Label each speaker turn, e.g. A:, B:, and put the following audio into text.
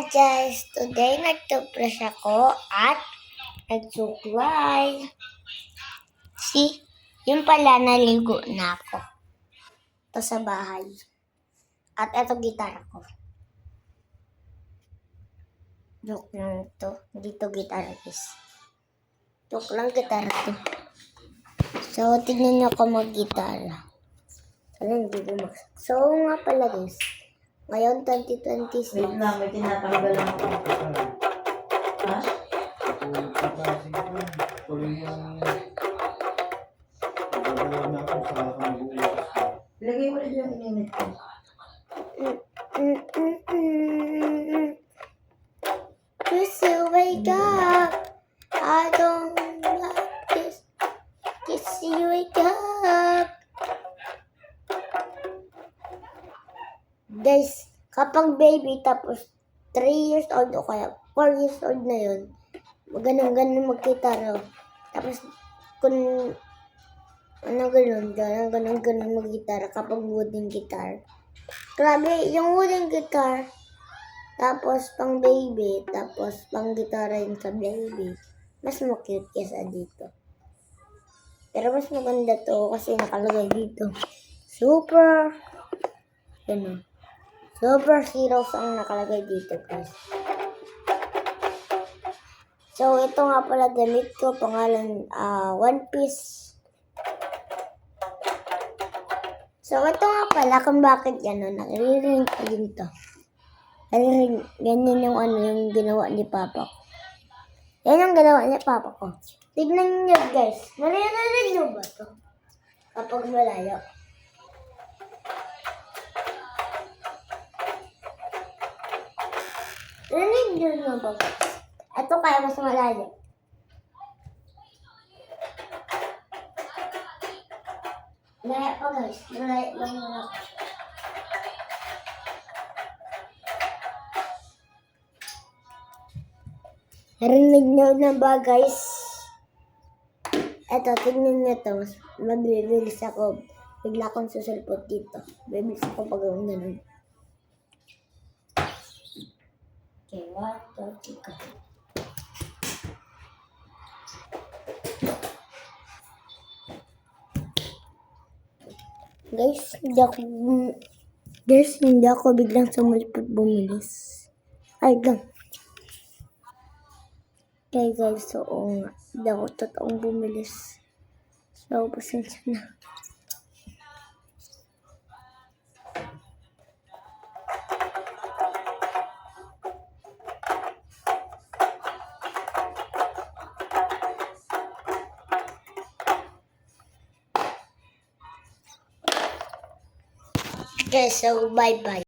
A: guys! Today nagtubrush ako at nagsuklay. See? Yung pala naligo na ako. Ito sa bahay. At ito gitara ko. Joke lang ito. Dito gitara guys. Joke lang gitara to. So, tignan nyo ako mag-gitara. Sana hindi bumagsak. So, nga pala guys. Ngayon, 2026.
B: Wait lang, may tinatanggal lang ako. Ha? Lagay mo rin yung inimit ko.
A: Kiss you, wake up. I don't like this. Kiss you, wake up. Guys, kapag baby tapos 3 years old o kaya 4 years old na yun, ganun mag-gitara. Tapos kung ano ganun mag-gitara kapag wooden guitar. Grabe, yung wooden guitar, tapos pang baby, tapos pang gitara yun sa baby. Mas cute kesa dito. Pero mas maganda to kasi nakalagay dito. Super Heroes ang nakalagay dito guys. So ito nga pala damit ko, pangalan One Piece. So ito nga pala kung bakit gano'n, naririnig ko din to. Ganyan yung yung ginawa ni Papa ko. Yan ang ginawa ni Papa ko. Tignan niyo guys, naririnig niyo ba to? Kapag malayo. Narinig niyo ba guys? Ito kaya mas malayo. Malayo pa guys, malayo lang muna. Narinig niyo na ba guys? Eto, tignan niyo to. Magbibilis ako. Bigla akong susulpot dito. Bibilis ako pag ganun. Okay, 1, 2, 3. Guys, hindi ako biglang sumulpot bumilis. Ay, lang. Okay guys, so nga. Hindi ako totoong bumilis. So, pasensya na. Okay, so bye-bye.